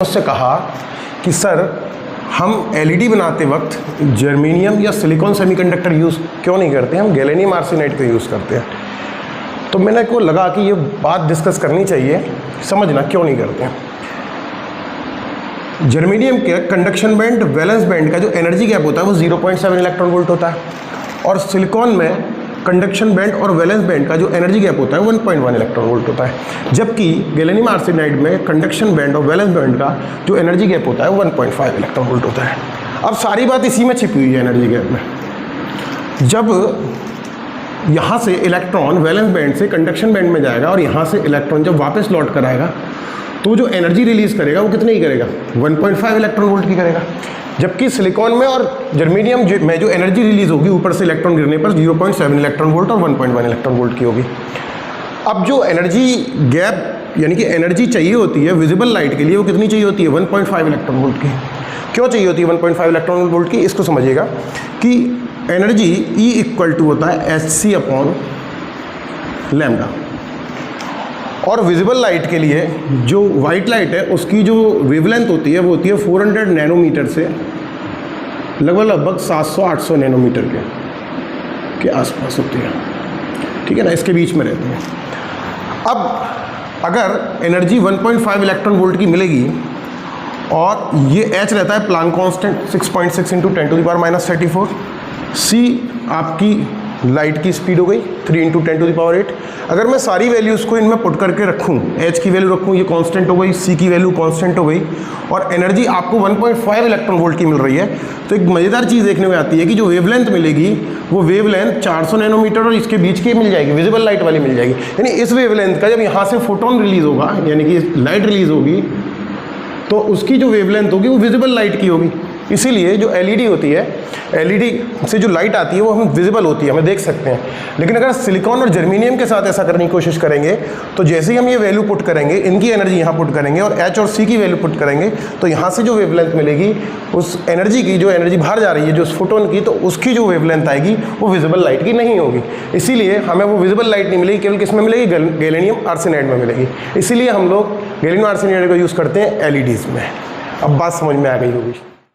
उससे कहा कि सर हम एलईडी बनाते वक्त जर्मेनियम या सिलिकॉन सेमीकंडक्टर यूज़ क्यों नहीं करते, हम गैलेनियम आर्सेनाइड का यूज़ करते हैं। तो मैंने को लगा कि ये बात डिस्कस करनी चाहिए, समझना क्यों नहीं करते हैं। जर्मेनियम के कंडक्शन बैंड वैलेंस बैंड का जो एनर्जी गैप होता है वो 0.7 इलेक्ट्रॉन वोल्ट होता है, और सिलिकॉन में कंडक्शन बैंड और वैलेंस बैंड का जो एनर्जी गैप होता है 1.1 इलेक्ट्रॉन वोल्ट होता है, जबकि गैलेनियम आर्सेनाइड में कंडक्शन बैंड और वैलेंस बैंड का जो एनर्जी गैप होता है 1.5 इलेक्ट्रॉन वोल्ट होता है। अब सारी बात इसी में छिपी हुई है एनर्जी गैप में। जब यहाँ से इलेक्ट्रॉन वैलेंस बैंड से कंडक्शन बैंड में जाएगा और यहाँ से इलेक्ट्रॉन जब वापस लौट कर आएगा तो जो एनर्जी रिलीज करेगा वो कितनी ही करेगा, 1.5 इलेक्ट्रॉन वोल्ट की करेगा, जबकि सिलिकॉन में और जर्मेनियम में जो एनर्जी रिलीज होगी ऊपर से इलेक्ट्रॉन गिरने पर 0.7 इलेक्ट्रॉन वोल्ट और 1.1 इलेक्ट्रॉन वोल्ट की होगी। अब जो एनर्जी गैप यानी कि एनर्जी चाहिए होती है विजिबल लाइट के लिए वो कितनी चाहिए होती है, 1.5 इलेक्ट्रॉन वोल्ट की। क्यों चाहिए होती है 1.5 इलेक्ट्रॉन वोल्ट की, इसको समझिएगा कि एनर्जी E इक्वल टू होता है hc/λ, और विजिबल लाइट के लिए जो वाइट लाइट है उसकी जो वेवलेंथ होती है वो होती है 400 नैनोमीटर से लगभग 700-800 नैनोमीटर के आसपास होती है, ठीक है ना, इसके बीच में रहती है। अब अगर एनर्जी 1.5 इलेक्ट्रॉन वोल्ट की मिलेगी और ये H रहता है प्लांक कांस्टेंट 6.6 × 10⁻34, C आपकी लाइट की स्पीड हो गई 3 × 10⁸। अगर मैं सारी वैल्यूज़ को इनमें पुट करके रखूं, H की वैल्यू रखूं, ये कांस्टेंट हो गई, C की वैल्यू कांस्टेंट हो गई, और एनर्जी आपको 1.5 इलेक्ट्रॉन वोल्ट की मिल रही है, तो एक मज़ेदार चीज़ देखने में आती है कि जो वेवलेंथ मिलेगी वो वेवलेंथ 400 नैनोमीटर और इसके बीच की मिल जाएगी, विजिबल लाइट वाली मिल जाएगी। यानी इस वेवलेंथ का जब यहाँ से फोटोन रिलीज होगा यानी कि लाइट रिलीज होगी तो उसकी जो वेवलेंथ होगी वो विजिबल लाइट की होगी। इसीलिए जो एलईडी होती है, एलईडी से जो लाइट आती है वो हमें विजिबल होती है, हमें देख सकते हैं। लेकिन अगर सिलिकॉन और जर्मेनियम के साथ ऐसा करने की कोशिश करेंगे तो जैसे ही हम ये वैल्यू पुट करेंगे, इनकी एनर्जी यहाँ पुट करेंगे और H और C की वैल्यू पुट करेंगे, तो यहाँ से जो वेवलेंथ मिलेगी उस एनर्जी की, जो एनर्जी बाहर जा रही है जो उस फोटोन की, तो उसकी जो वेवलेंथ आएगी वो विजिबल लाइट की नहीं होगी। इसीलिए हमें वो विजिबल लाइट नहीं मिलेगी, केवल किस में मिलेगी, गैलेनियम आर्सेनाइड में मिलेगी। इसीलिए हम लोग गैलेनियम आर्सेनाइड का यूज़ करते हैं एलईडीज़ में। अब बात समझ में आ गई होगी।